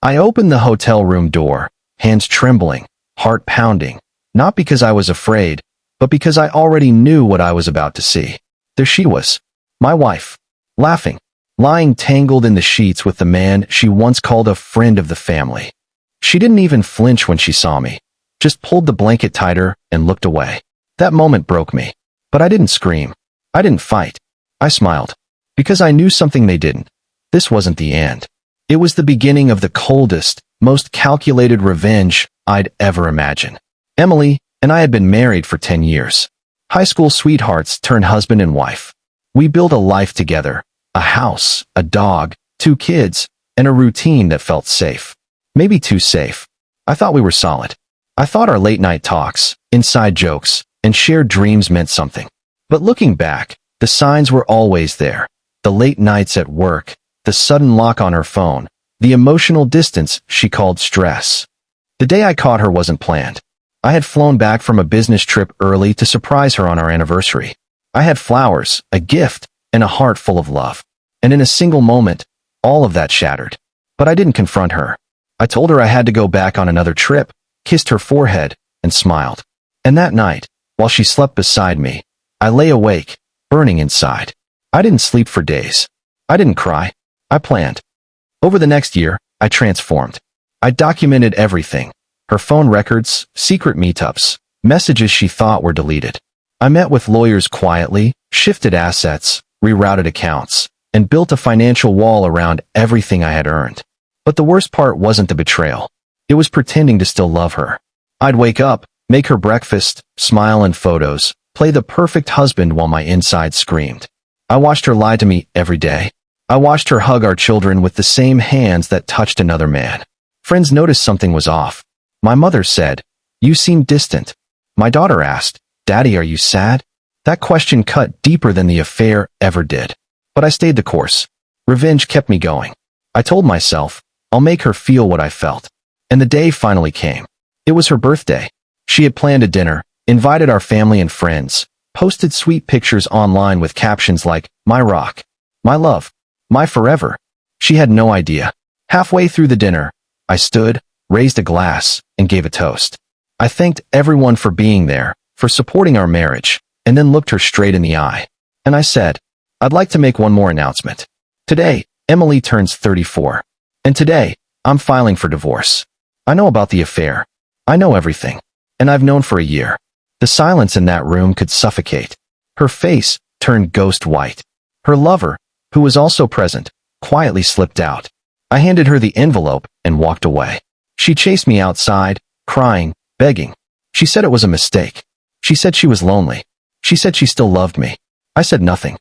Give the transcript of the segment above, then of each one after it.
I opened the hotel room door, hands trembling, heart pounding, not because I was afraid, but because I already knew what I was about to see. There she was, my wife, laughing, lying tangled in the sheets with the man she once called a friend of the family. She didn't even flinch when she saw me, just pulled the blanket tighter and looked away. That moment broke me. But I didn't scream. I didn't fight. I smiled. Because I knew something they didn't. This wasn't the end. It was the beginning of the coldest, most calculated revenge I'd ever imagine. Emily and I had been married for 10 years. High school sweethearts turned husband and wife. We built a life together, a house, a dog, 2 kids, and a routine that felt safe. Maybe too safe. I thought we were solid. I thought our late-night talks, inside jokes, and shared dreams meant something. But looking back, the signs were always there. The late nights at work, the sudden lock on her phone, the emotional distance she called stress. The day I caught her wasn't planned. I had flown back from a business trip early to surprise her on our anniversary. I had flowers, a gift, and a heart full of love. And in a single moment, all of that shattered. But I didn't confront her. I told her I had to go back on another trip, kissed her forehead, and smiled. And that night, while she slept beside me, I lay awake, burning inside. I didn't sleep for days. I didn't cry. I planned. Over the next year, I transformed. I documented everything. Her phone records, secret meetups, messages she thought were deleted. I met with lawyers quietly, shifted assets, rerouted accounts, and built a financial wall around everything I had earned. But the worst part wasn't the betrayal. It was pretending to still love her. I'd wake up, make her breakfast, smile in photos, play the perfect husband while my inside screamed. I watched her lie to me every day. I watched her hug our children with the same hands that touched another man. Friends noticed something was off. My mother said, "You seem distant." My daughter asked, "Daddy, are you sad?" That question cut deeper than the affair ever did. But I stayed the course. Revenge kept me going. I told myself, I'll make her feel what I felt. And the day finally came. It was her birthday. She had planned a dinner, invited our family and friends, posted sweet pictures online with captions like, "My rock," "My love," "My forever." She had no idea. Halfway through the dinner, I stood, raised a glass, and gave a toast. I thanked everyone for being there, for supporting our marriage, and then looked her straight in the eye. And I said, I'd like to make one more announcement. Today, Emily turns 34. And today, I'm filing for divorce. I know about the affair. I know everything. And I've known for a year. The silence in that room could suffocate. Her face turned ghost white. Her lover, who was also present, quietly slipped out. I handed her the envelope and walked away. She chased me outside, crying, begging. She said it was a mistake. She said she was lonely. She said she still loved me. I said nothing.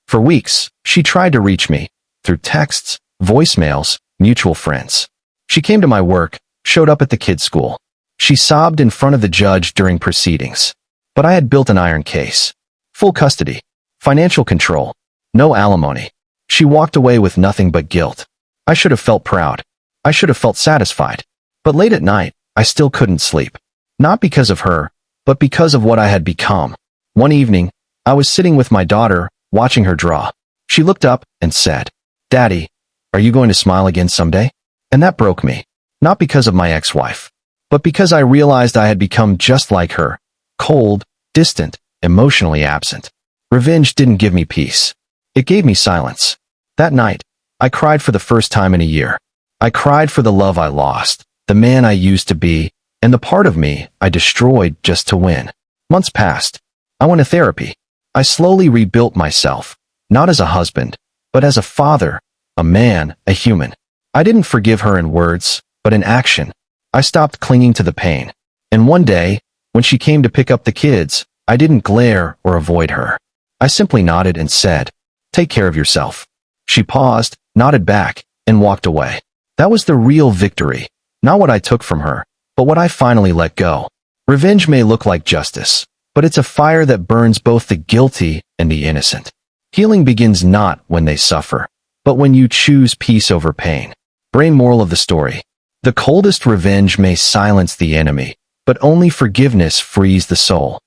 For weeks, she tried to reach me, through texts, voicemails, mutual friends. She came to my work, showed up at the kids' school. She sobbed in front of the judge during proceedings. But I had built an iron case. Full custody. Financial control. No alimony. She walked away with nothing but guilt. I should have felt proud. I should have felt satisfied. But late at night, I still couldn't sleep. Not because of her, but because of what I had become. One evening, I was sitting with my daughter, watching her draw. She looked up and said, "Daddy, are you going to smile again someday?" And that broke me. Not because of my ex-wife, but because I realized I had become just like her, cold, distant, emotionally absent. Revenge didn't give me peace. It gave me silence. That night, I cried for the first time in a year. I cried for the love I lost, the man I used to be, and the part of me I destroyed just to win. Months passed. I went to therapy. I slowly rebuilt myself, not as a husband, but as a father, a man, a human. I didn't forgive her in words, but in action. I stopped clinging to the pain. And one day, when she came to pick up the kids, I didn't glare or avoid her. I simply nodded and said, "Take care of yourself." She paused, nodded back, and walked away. That was the real victory. Not what I took from her, but what I finally let go. Revenge may look like justice, but it's a fire that burns both the guilty and the innocent. Healing begins not when they suffer, but when you choose peace over pain. Brain moral of the story. The coldest revenge may silence the enemy, but only forgiveness frees the soul.